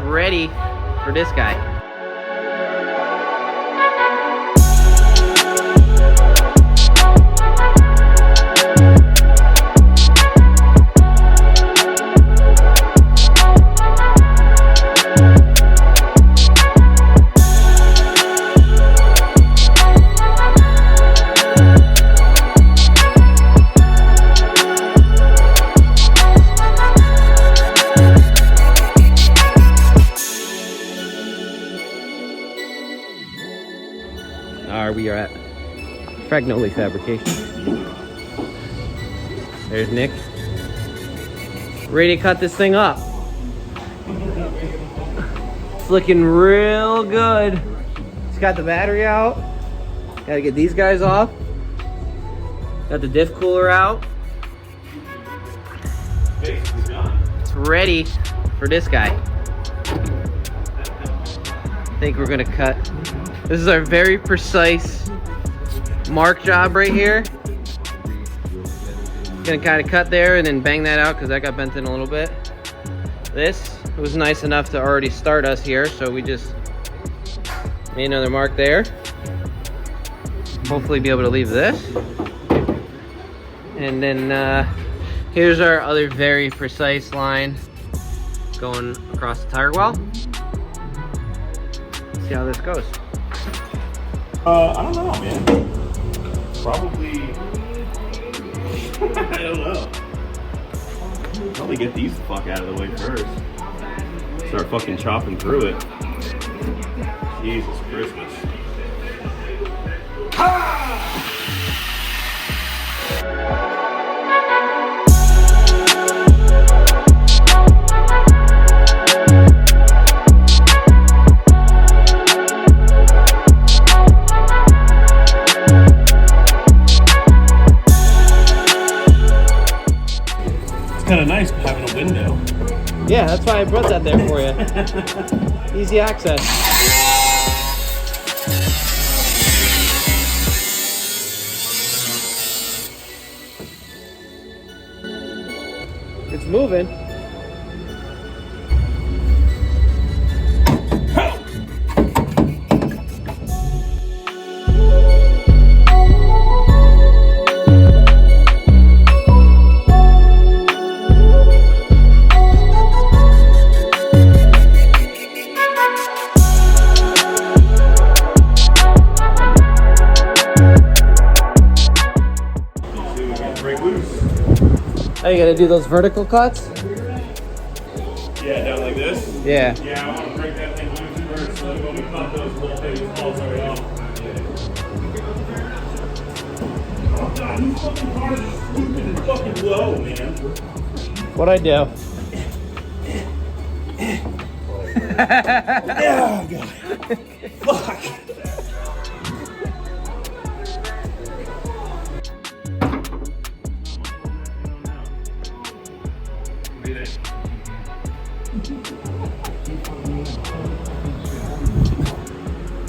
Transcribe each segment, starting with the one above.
ready for this guy. We are at Fragnoli Fabrication. There's Nick. Ready to cut this thing up. It's looking real good. It's got the battery out. Gotta get these guys off. Got the diff cooler out. It's ready for this guy. I think we're gonna cut. This is our very precise mark job right here. Gonna kind of cut there and then bang that out because that got bent in a little bit. This was nice enough to already start us here, so we just made another mark there. Hopefully be able to leave this. And then here's our other very precise line going across the tire well. See how this goes. I don't know, man. Probably. I don't know. Probably get these the fuck out of the way first. Start fucking chopping through it. Jesus Christmas. Kind of nice having a window. Yeah, that's why I brought that there for you. Easy access. It's moving. Oh, you gotta do those vertical cuts? Yeah, down like this? Yeah. Yeah, I want to break that thing loose first, so that when we cut those little things, falls right off. Oh god, these fucking cars are stupid and fucking low, man. What'd I do? Oh god. Fuck.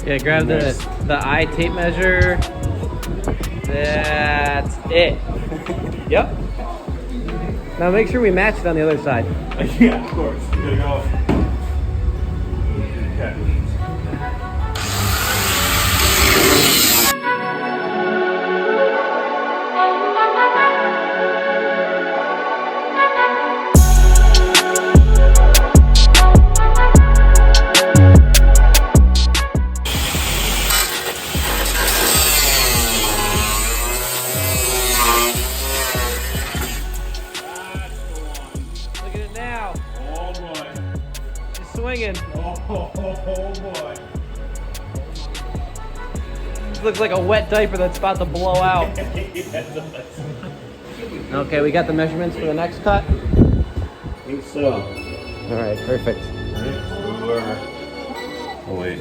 Yeah, grab the eye tape measure. That's it. Yep. Now make sure we match it on the other side. Yeah, of course. You gotta go. Okay. Swinging. Oh boy. This looks like a wet diaper that's about to blow out. Okay, we got the measurements for the next cut? I think so. All right, perfect. Oh wait.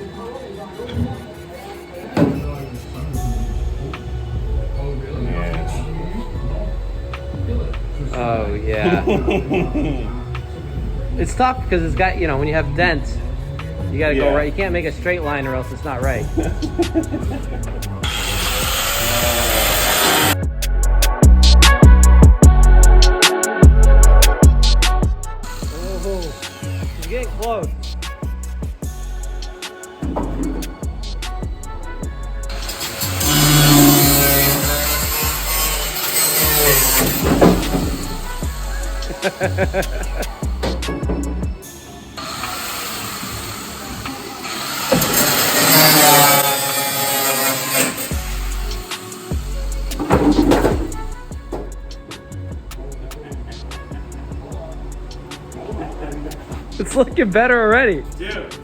Oh yeah. It's tough because it's got, when you have dents, you gotta go right. You can't make a straight line or else it's not right. Oh, it's getting close. It's looking better already. Dude,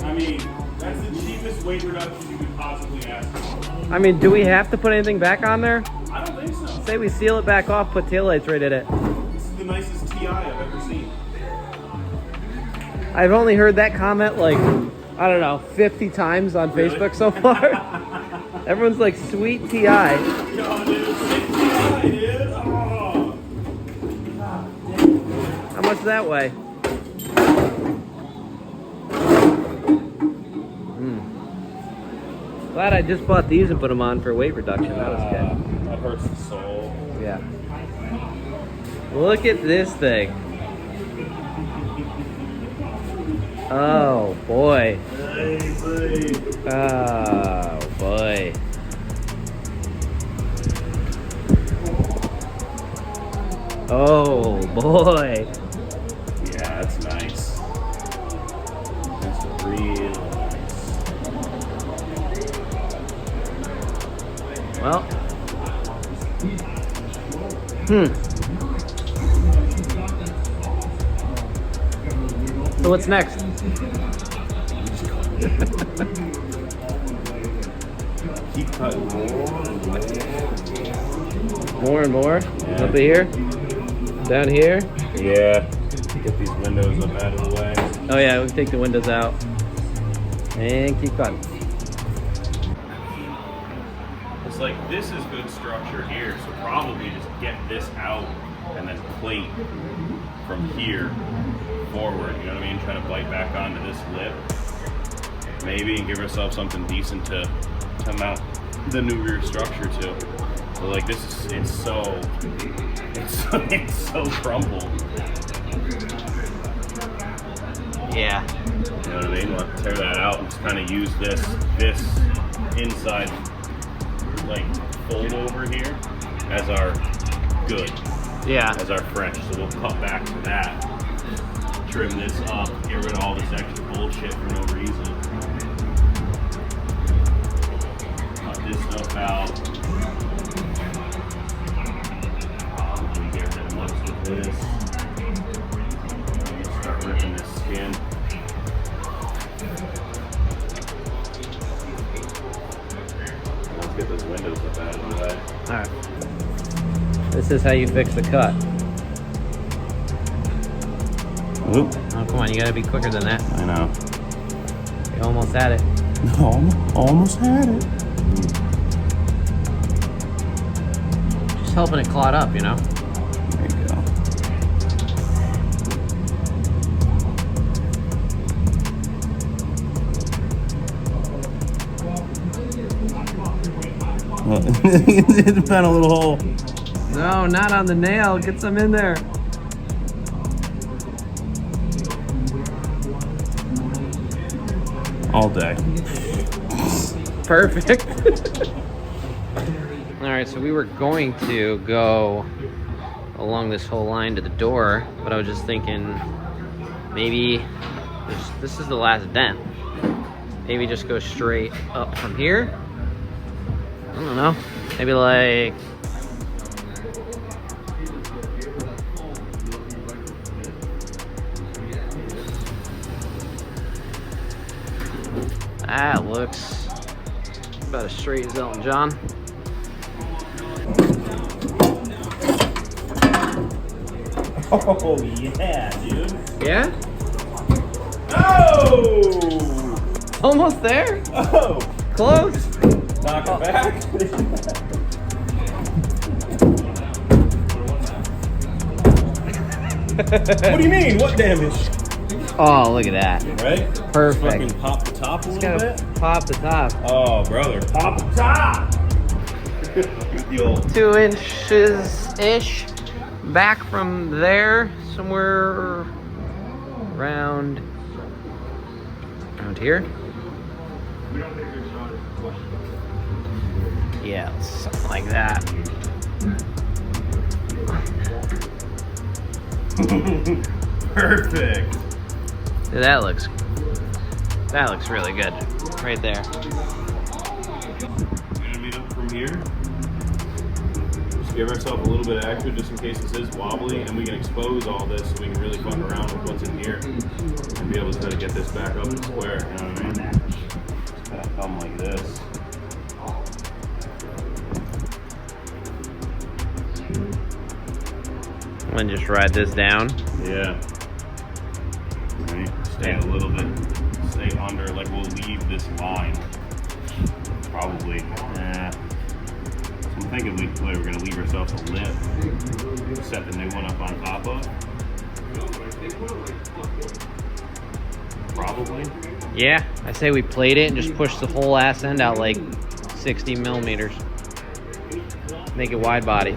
I mean, that's the cheapest weight reduction you could possibly ask for. I mean, do we have to put anything back on there? I don't think so. Say we seal it back off, put taillights right in it. This is the nicest TI I've ever seen. I've only heard that comment like, I don't know, 50 times on Really? Facebook so far. Everyone's like, sweet TI. Yo, dude, sick TI, dude. Oh. How much that weigh? Glad I just bought these and put them on for weight reduction. That was good. That hurts the soul. Yeah. Look at this thing. Oh boy. Oh boy. Oh boy. Yeah, that's nice. That's real nice. Well. So what's next? Keep cutting More and more? Yeah. Up here? Down here? Yeah. Get these windows up out of the way. Oh yeah, we can take the windows out. And keep cutting. It's like, this is good structure here, so probably just get this out and then plate from here forward, you know what I mean? Try to bite back onto this lip, maybe, and give ourselves something decent to mount the new rear structure to. But like, this is, it's so crumpled. Yeah. You know what I mean? We'll have to tear that out and just kind of use this inside, like, fold over here as our good, Yeah. as our fresh. So we'll cut back to that, trim this up, get rid of all this extra bullshit for no reason. Cut this stuff out. Probably get rid of most of this. Start ripping this skin. Let's get those windows up out of the way. Alright. This is how you fix the cut. Oop. Oh, come on, you gotta be quicker than that. I know. You almost had it. Almost had it. Just helping it clot up, you know? There you go. It found a little hole. No, not on the nail. Get some in there. All day. Perfect. Alright, so we were going to go along this whole line to the door, but I was just thinking maybe this is the last dent. Maybe just go straight up from here. I don't know. Maybe like that looks about as straight as Elton John. Oh yeah, dude. Yeah? Oh! Almost there? Oh! Close. Knock it back. What do you mean? What damage? Oh, look at that. Right? Perfect. Fucking pop the top a Just little gotta bit. pop the top. Oh, brother. Pop the top! The old 2 inches-ish back from there, somewhere around here. Yeah, something like that. Perfect. Dude, that looks really good right there. We're gonna meet up from here. Just give ourselves a little bit of extra just in case this is wobbly, and we can expose all this so we can really fuck around with what's in here and be able to try to get this back up and square, you know what I mean? It's gonna come like this. And just ride this down. Yeah. Right. Stay a little bit, stay under, like we'll leave this line. Probably. So I'm thinking we're gonna leave ourselves a lip. Set the new one up on top of. Probably. Yeah, I say we plate it and just push the whole ass end out like 60 millimeters. Make it wide body.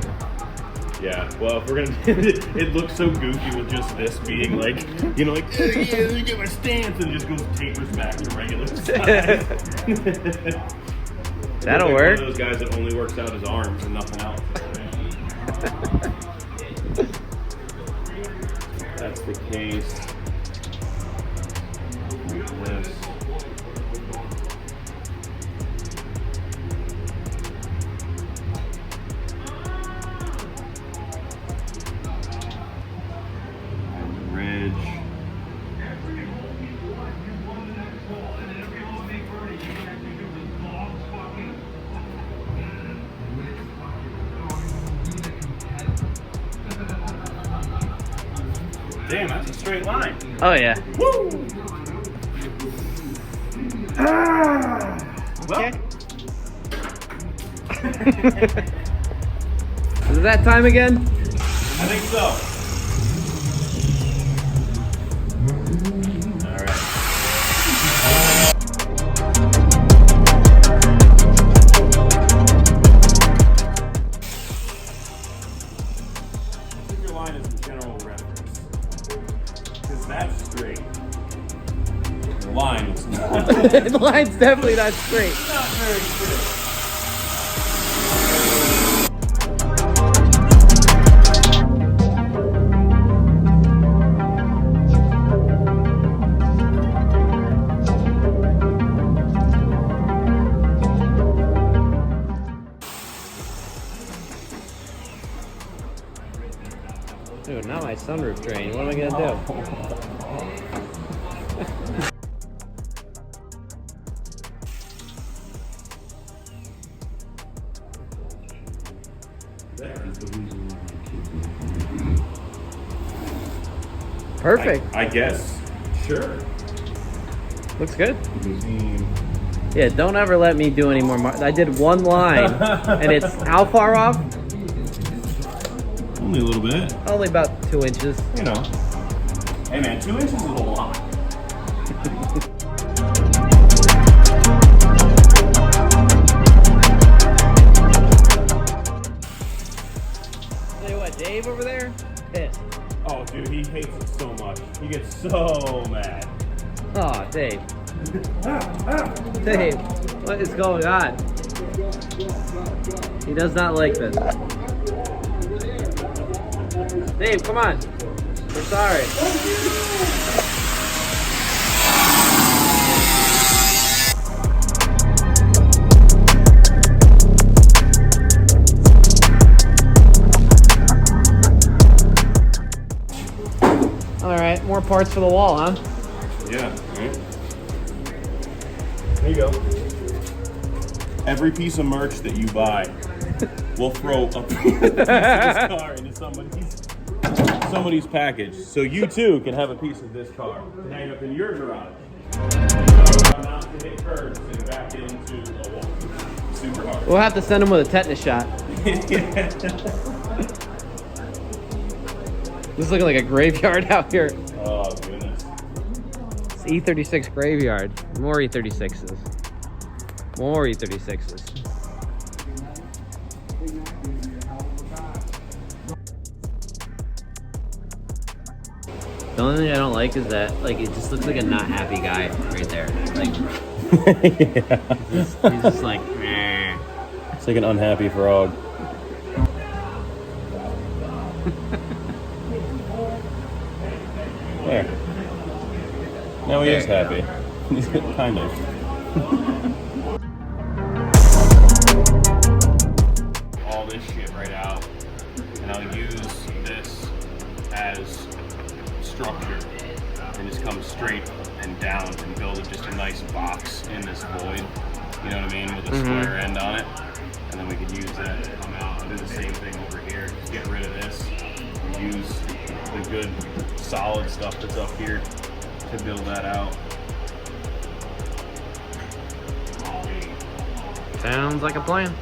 Yeah, well, if we're gonna, it looks so goofy with just this being like, you know, like, oh, yeah, let me get my stance, and it just goes tapers back to regular size. That'll like work. One of those guys that only works out his arms and nothing else. That's the case. This. Damn, that's a straight line. Oh yeah. Woo! Okay. Is it that time again? I think so. All right. I think your line is in general reference. Because that's straight. The line is not. The line's definitely not straight. It's not very straight. Dude, not my sunroof drain. What am I gonna do? Perfect. I guess. Sure. Looks good. Yeah, don't ever let me do any more. I did one line, and it's how far off? Only a little bit. Only about 2 inches. You know. Hey man, 2 inches is a lot. Tell you what, Dave over there, pissed. Oh, dude, he hates it so much. He gets so mad. Oh, Dave. Dave, what is going on? He does not like this. Dave, come on. We're sorry. All right, more parts for the wall, huh? Yeah. Right. There you go. Every piece of merch that you buy, we'll throw a piece of this car into somebody's package, so you too can have a piece of this car to hang up in your garage. Not to hit curves and back into a wall. Super hard. We'll have to send him with a tetanus shot. This is looking like a graveyard out here. Oh goodness. It's E36 graveyard. More E36s. More E36s. The only thing I don't like is that, like, it just looks like a not happy guy right there. Like, Yeah. he's just like, meh. It's like an unhappy frog. There. Now he There is you happy. He's kind of. All this shit right out, and I'll use this as structure and just come straight and down and build just a nice box in this void. You know what I mean? With a square end on it, and then we can use that to come out. I'll do the same thing over here. Just get rid of this and use the good solid stuff that's up here to build that out. Sounds like a plan.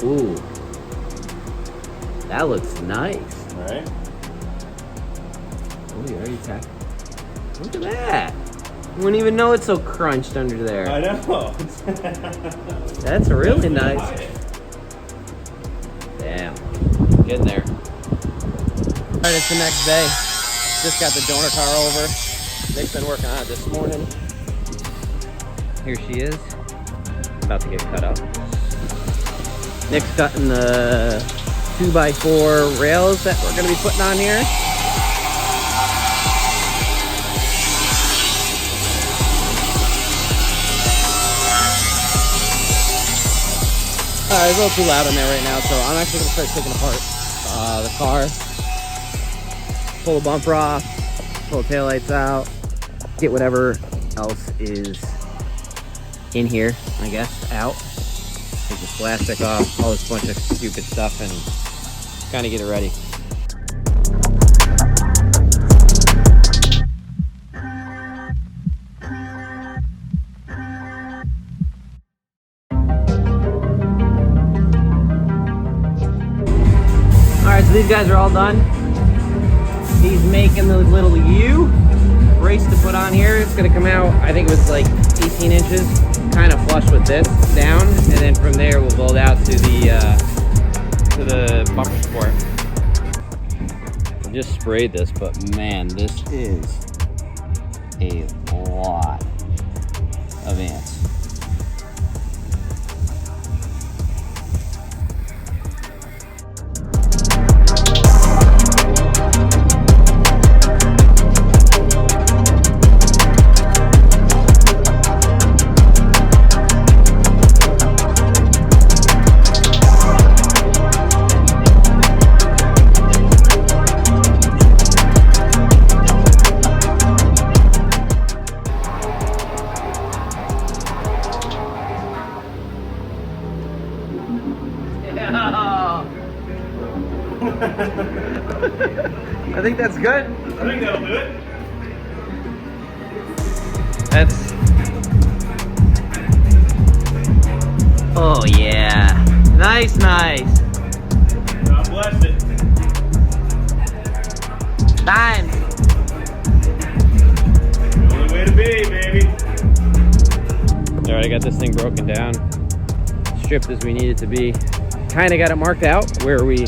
Ooh, that looks nice. Right? Oh, you already tacked. Look at that. You wouldn't even know it's so crunched under there. I know. That's really nice. Damn. Getting there. Alright, it's the next day. Just got the donor car over. Nick's been working on it this morning. Here she is. About to get cut up. Nick's cutting the 2x4 rails that we're going to be putting on here. It's a little too loud in there right now, so I'm actually going to start taking apart the car. Pull the bumper off, pull the taillights out, get whatever else is in here, I guess, out. Take this plastic off, all this bunch of stupid stuff, and kind of get it ready. Alright, so these guys are all done. He's making the little U brace to put on here. It's going to come out, I think it was like 18 inches, kind of flush with this down, and then from there we'll build out to the bumper support. I just sprayed this, but man, this is a lot of ants. I think that's good. I think that'll do it. That's... Oh yeah. Nice, nice. God bless it. Time. The only way to be, baby. Alright, I got this thing broken down. Stripped as we need it to be. Kind of got it marked out where we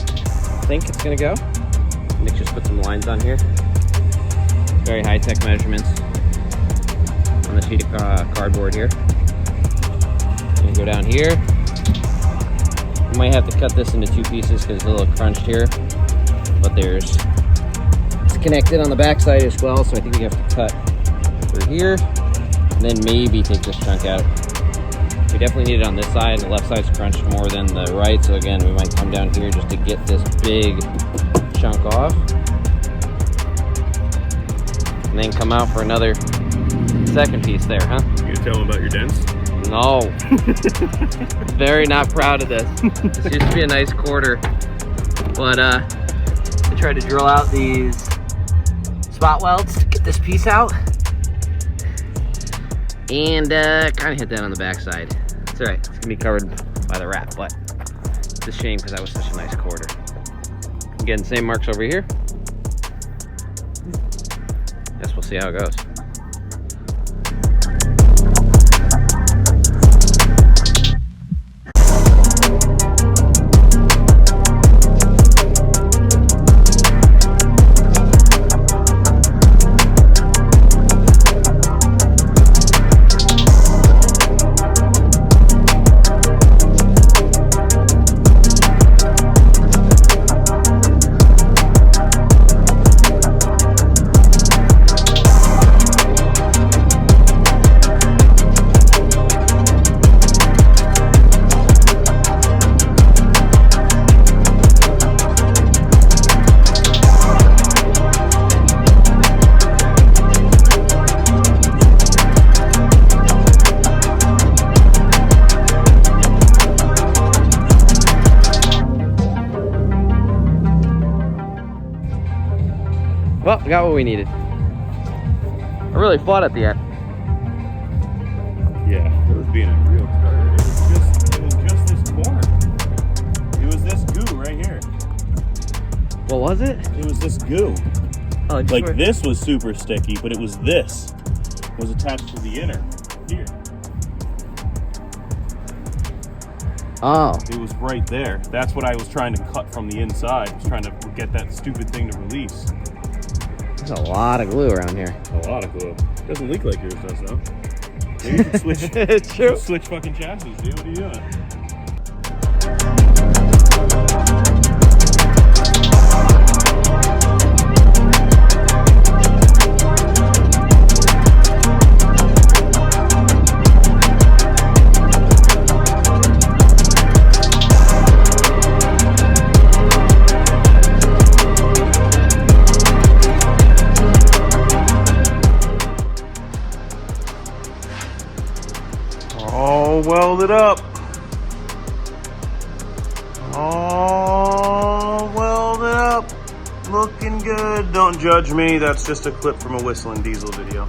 think it's going to go. Nick just put some lines on here. Very high-tech measurements on the sheet of cardboard here. Gonna go down here. We might have to cut this into two pieces because it's a little crunched here, but it's connected on the back side as well, so I think we have to cut through here and then maybe take this chunk out. We definitely need it on this side. The left side's crunched more than the right, so again, we might come down here just to get this big chunk off. And then come out for another second piece there, huh? You gonna tell them about your dents? No. Very not proud of this. This used to be a nice quarter, but I tried to drill out these spot welds to get this piece out, and kind of hit that on the backside. It's all right. It's gonna be covered by the wrap, but it's a shame because that was such a nice quarter. I'm getting the same marks over here. Guess we'll see how it goes. Well, we got what we needed. I really fought at the end. Yeah, it was being a real starter. It was just this corner. It was this goo right here. What was it? It was this goo. Oh, Like this was super sticky, but it was this. It was attached to the inner here. Oh. It was right there. That's what I was trying to cut from the inside. I was trying to get that stupid thing to release. There's a lot of glue around here. A lot of glue. It doesn't leak like yours does, though. Maybe you should switch. It's true. Switch fucking chassis, dude. What are you doing? All welded up. All welded up. Looking good. Don't judge me. That's just a clip from a whistling diesel video.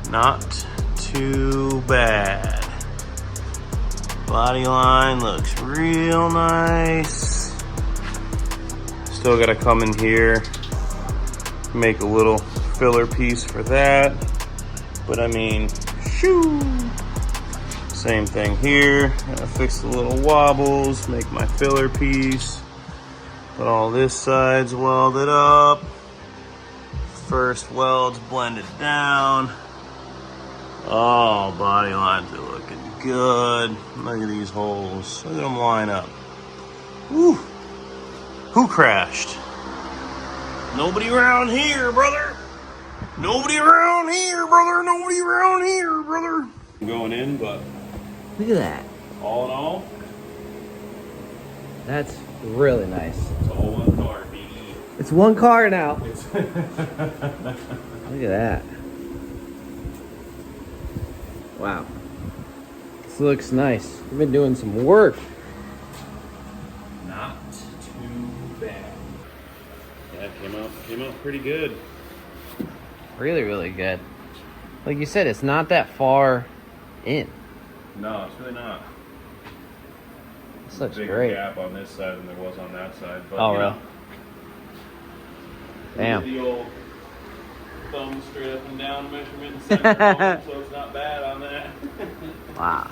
Not too bad. Body line looks real nice. Still gotta come in here, make a little filler piece for that. But I mean, shoo. Same thing here. Gotta fix the little wobbles, make my filler piece. But all this side's welded up. First weld's blended down. Oh, body lines are looking good. Look at these holes. Look at them line up. Woo. Who crashed? Nobody around here, brother. Nobody around here, brother. Nobody around here, brother. I'm going in, but Look at that. all in all, That's really nice. it's all one car, baby. It's one car now. It's Look at that. Wow. This looks nice. We've been doing some work. not too bad. Yeah, it came out pretty good. Really, really good. Like you said, it's not that far in. No, it's really not. This looks Bigger great. gap on this side than there was on that side. But, Oh, you really? know, Damn. the old thumb straight up and down measurement, center so it's not bad on that. Wow.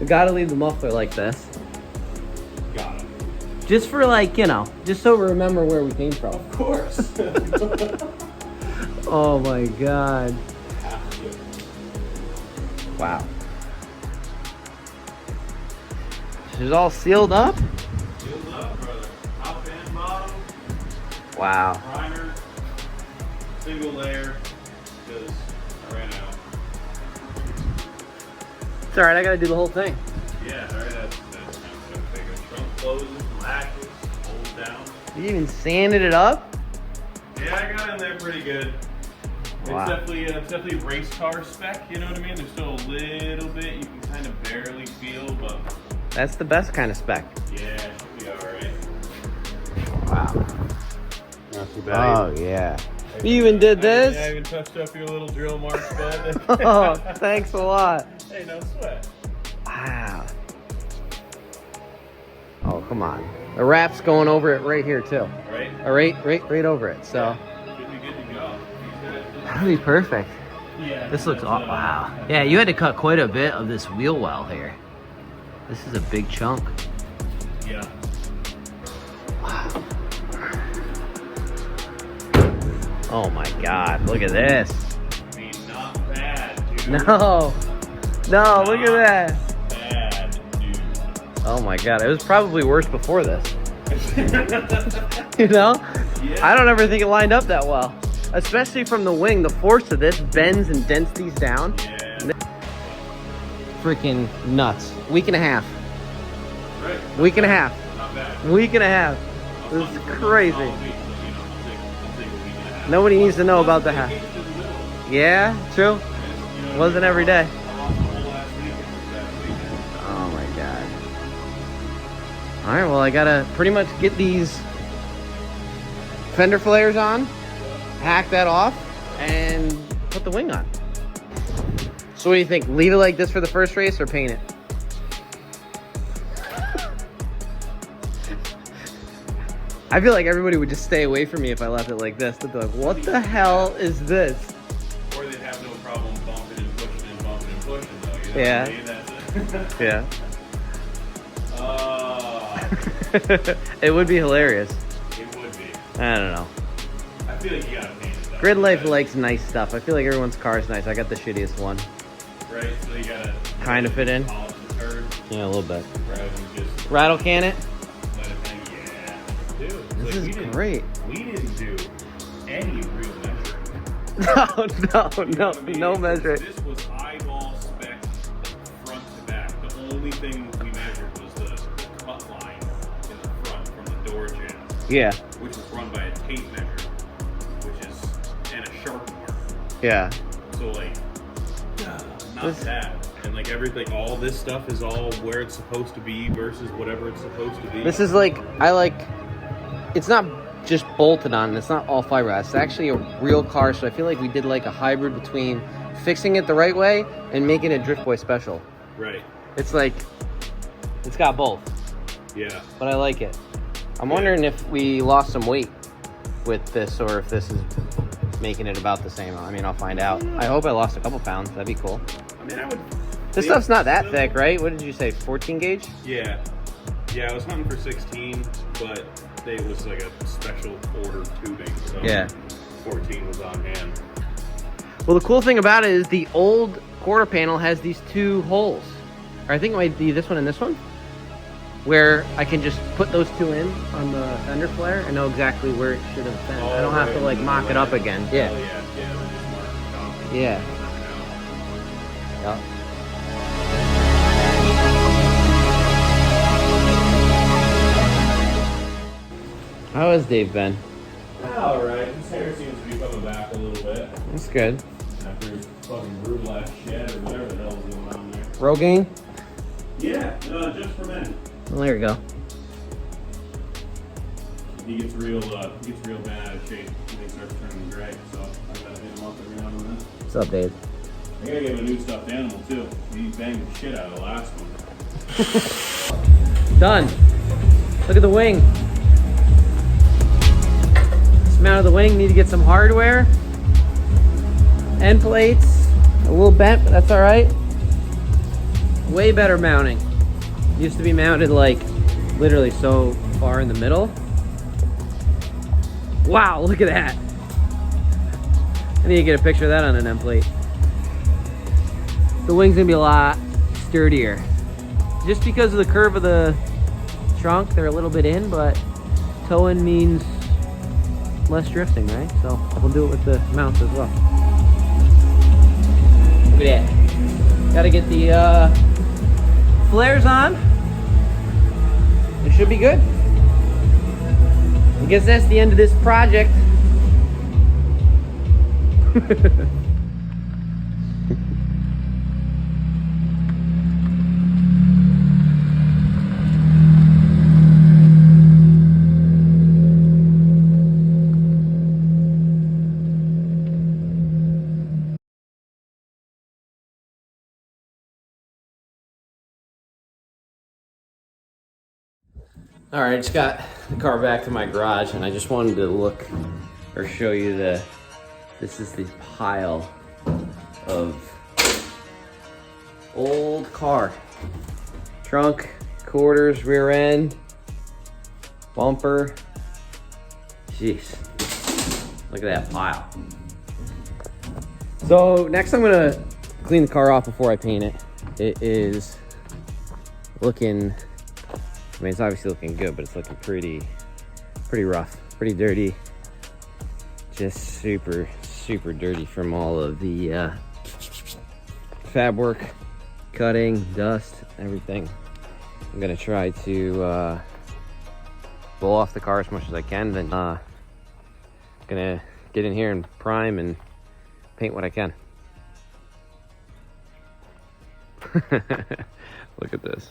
We gotta leave the muffler like this. Got it. Just for like, you know, just so we remember where we came from. Of course. Oh my God. Wow. This is all sealed up? Sealed up, brother. Top and bottom. Wow. Primer. Single layer. Because I ran out. It's alright, I gotta do the whole thing. Yeah, alright, that's gonna take a trunk closes, latches, holds down. You even sanded it up? Yeah, I got in there pretty good. Wow. It's definitely race car spec, you know what I mean? There's still a little bit you can kind of barely feel, but... That's the best kind of spec. Yeah, it should be alright. Wow. Not too bad. Oh, yeah. You even did this? I even touched up your little drill marks, bud. Oh, thanks a lot. Hey, no sweat. Wow. Oh, come on. The wrap's going over it right here, too. Right? Right over it, so... Should be good to go. That'll be perfect. Yeah. This looks awesome. Wow. Yeah, you had to cut quite a bit of this wheel well here. This is a big chunk. Yeah. Wow. Oh my God, look at this. I mean, not bad, dude. No, look at that. Bad, dude. Oh my God, it was probably worse before this. You know? Yeah. I don't ever think it lined up that well. Especially from the wing, the force of this bends and dents these down. Yeah. Freaking nuts. Week and a half. Right. Week and a half. Not bad. Week and a half. This is crazy. Nobody needs to know about the half. Yeah, true. Wasn't every day. Oh my God. All right, well, I gotta pretty much get these fender flares on, hack that off, and put the wing on. So what do you think? Leave it like this for the first race or paint it? I feel like everybody would just stay away from me if I left it like this. They'd be like, what the hell is this? Or they'd have no problem bumping and pushing and bumping and pushing, though. You know Yeah. what I mean? Yeah. That's it. It would be hilarious. It would be. I don't know. I feel like you gotta paint it, though. Grid Life likes nice stuff. I feel like everyone's car is nice. I got the shittiest one. Right? So you gotta... Kind of fit in. Polish the turd, Yeah, a little bit. rather than just Rattle can it? let it hang. Yeah. Dude, it's This like is great. We didn't do any real measuring. No measuring. This was eyeball spec front to back. The only thing we measured was the cut line in the front from the door jam, Yeah. which was run by a tape measure, and a sharpen mark. Yeah. So like, not that. And like everything, all this stuff is all where it's supposed to be versus whatever it's supposed to be. This is like, it's not just bolted on. It's not all fiberglass. It's actually a real car. So I feel like we did like a hybrid between fixing it the right way and making it Drift Boy special. Right. It's like, it's got both. Yeah. But I like it. I'm wondering if we lost some weight with this or if this is making it about the same. I mean, I'll find out. I hope I lost a couple pounds. That'd be cool. I mean, I would. This stuff's not that thick, right? What did you say, 14 gauge? Yeah. Yeah, I was hunting for 16, but it was like a special order tubing, so Yeah. 14 was on hand. Well, the cool thing about it is the old quarter panel has these two holes. Or I think it might be this one and this one, where I can just put those two in on the fender flare and know exactly where it should have been. I don't have to like mock it up again. Yeah. Oh, yeah, they're just marked off. Yeah. Yep. How has Dave been? All right, his hair seems to be coming back a little bit That's good. after his fucking brutal ass shed or whatever the hell's going on there. Rogaine? Yeah, just for men. Well, there we go. He gets real bad out of shape when he starts turning gray, so I gotta hit him up every now and then. What's up, Dave? I gotta give him a new stuffed animal too. He banged the shit out of the last one. Done. Look at the wing. Dismount of the wing. Need to get some hardware. End plates. A little bent, but that's all right. Way better mounting. Used to be mounted like literally so far in the middle. Wow, look at that. I need to get a picture of that on an end plate. The wing's gonna be a lot sturdier. Just because of the curve of the trunk, they're a little bit in, but toe-in means less drifting, right? So we'll do it with the mounts as well. Look at that. Gotta get the flares on. It should be good. I guess that's the end of this project. All right, I just got the car back to my garage, and I just wanted to look or show you this is the pile of old car. Trunk, quarters, rear end, bumper. Jeez, look at that pile. So next I'm gonna clean the car off before I paint it. It is looking, I mean, it's obviously looking good, but it's looking pretty rough, pretty dirty. Just super dirty from all of the fab work, cutting, dust, everything. I'm gonna try to blow off the car as much as I can, then gonna get in here and prime and paint what I can. Look at this.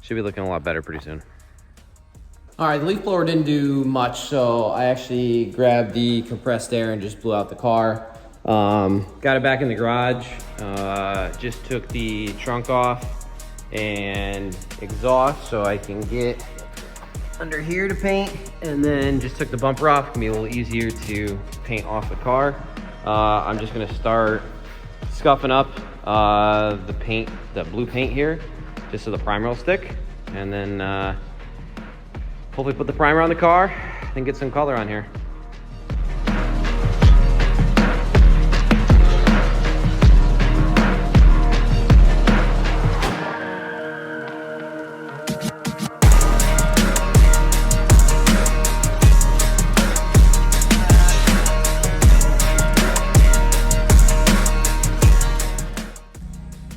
Should be looking a lot better pretty soon. All right, the leaf blower didn't do much, so I actually grabbed the compressed air and just blew out the car. Got it back in the garage. Just took the trunk off and exhaust so I can get under here to paint, and then just took the bumper off. It's gonna be a little easier to paint off the car. I'm just gonna start scuffing up the paint, the blue paint here, just so the primer will stick, and then hopefully put the primer on the car and get some color on here.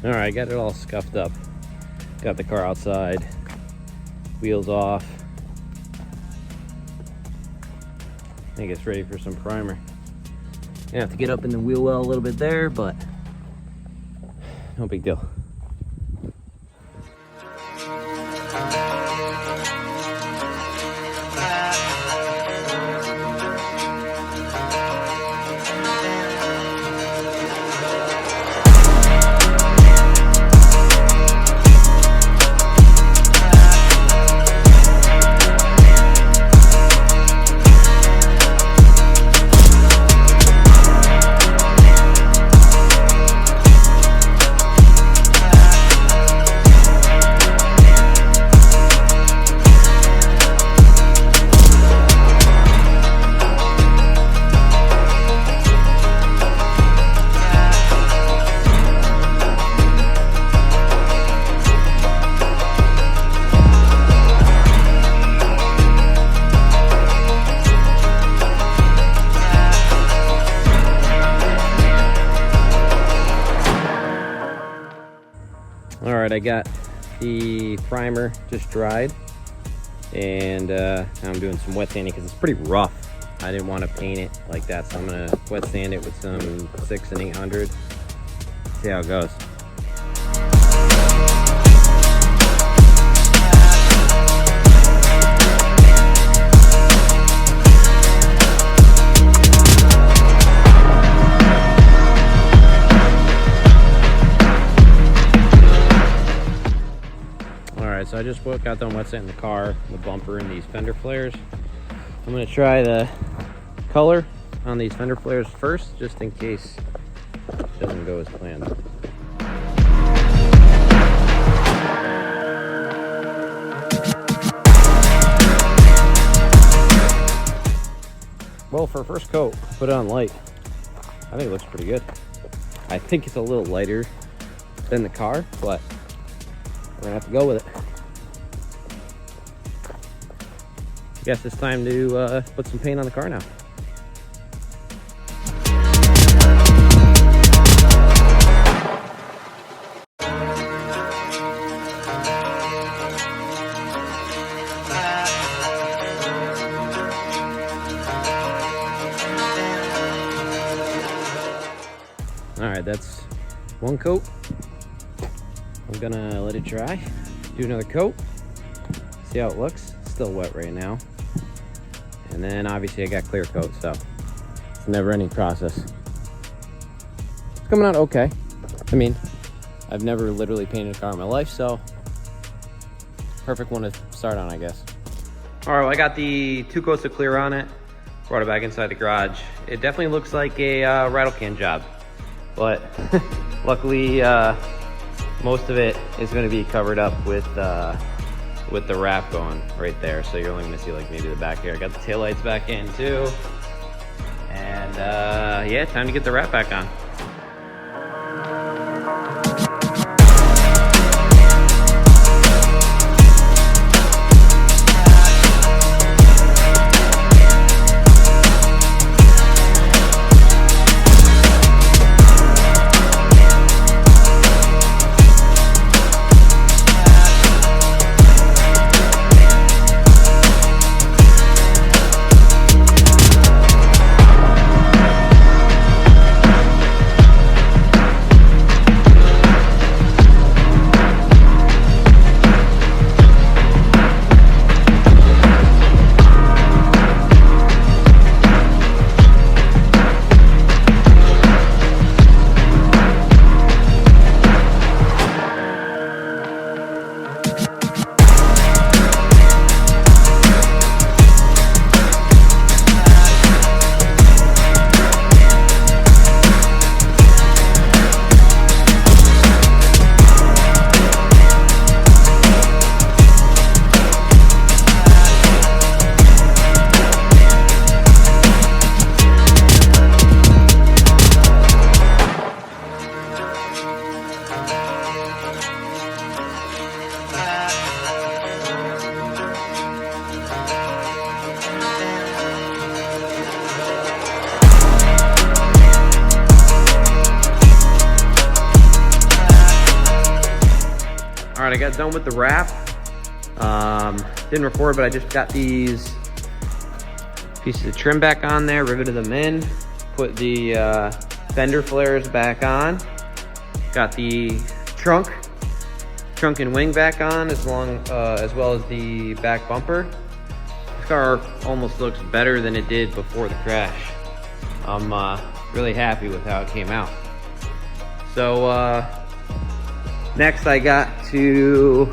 All right, got it all scuffed up. Got the car outside, wheels off. I think it's ready for some primer. Gonna have to get up in the wheel well a little bit there, but no big deal. All right, I got the primer just dried, and now I'm doing some wet sanding because it's pretty rough. I didn't want to paint it like that, so I'm gonna wet sand it with some 6 and 800. See how it goes. So I just got done wet sanding the car, the bumper, and these fender flares. I'm gonna try the color on these fender flares first, just in case doesn't go as planned. Well, for first coat, put it on light. I think it looks pretty good. I think it's a little lighter than the car, but we're gonna have to go with it. I guess it's time to put some paint on the car now. All right, that's one coat. I'm gonna let it dry, do another coat, see how it looks. Still wet right now. And then obviously I got clear coat, so it's a never-ending process. It's coming out okay. I mean, I've never literally painted a car in my life, so perfect one to start on, I guess. All right, well, I got the 2 coats of clear on it, brought it back inside the garage. It definitely looks like a rattle can job, but luckily most of it is going to be covered up with the wrap going right there, so you're only going to see like maybe the back here. I got the taillights back in too, and yeah, time to get the wrap back on. All right, I got done with the wrap. Didn't record, but I just got these pieces of trim back on there, riveted them in, put the fender flares back on, got the trunk and wing back on, as well as the back bumper. This car almost looks better than it did before the crash. I'm really happy with how it came out. So next I got to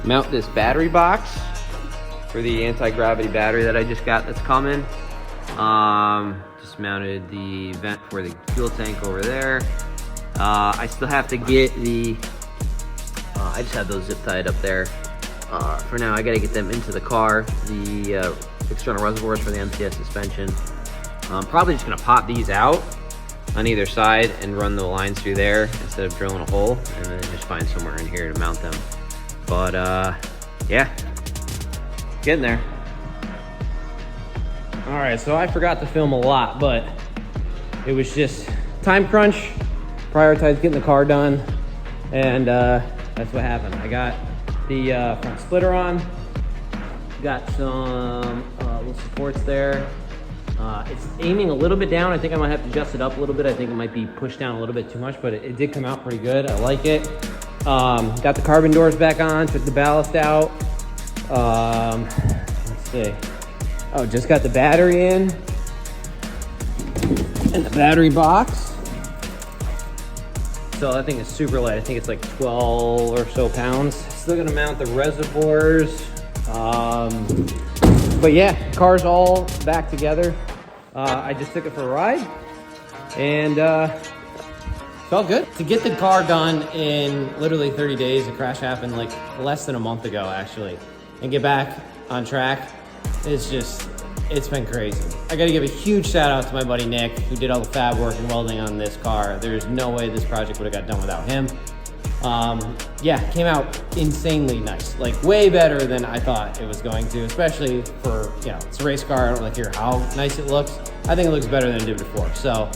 mount this battery box for the anti-gravity battery that I just got that's coming. Just mounted the vent for the fuel tank over there. I still have to get the, I just have those zip tied up there. For now, I gotta get them into the car. The external reservoirs for the MCS suspension. I'm probably just gonna pop these out on either side and run the lines through there instead of drilling a hole, and then just find somewhere in here to mount them. But yeah, getting there. All right, so I forgot to film a lot, but it was just time crunch, prioritized getting the car done, and that's what happened. I got the front splitter on, got some little supports there. It's aiming a little bit down. I think I might have to adjust it up a little bit. I think it might be pushed down a little bit too much, but it did come out pretty good. I like it. Got the carbon doors back on, took the ballast out. Let's see. Oh, just got the battery in and the battery box. So that thing is super light. I think it's like 12 or so pounds. Still gonna mount the reservoirs. But yeah, car's all back together. I just took it for a ride. And felt good. To get the car done in literally 30 days, the crash happened like less than a month ago actually, and get back on track, it's been crazy. I gotta give a huge shout out to my buddy Nick, who did all the fab work and welding on this car. There's no way this project would have got done without him. Yeah, came out insanely nice, like way better than I thought it was going to, especially for, you know, it's a race car. I don't really care how nice it looks. I think it looks better than it did before. So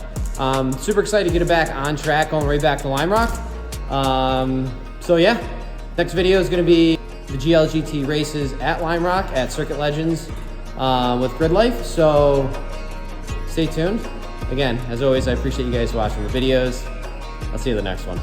super excited to get it back on track, going right back to Limerock. So yeah, next video is gonna be the GLGT races at Limerock at Circuit Legends with Grid Life. So stay tuned. Again, as always, I appreciate you guys watching the videos. I'll see you in the next one.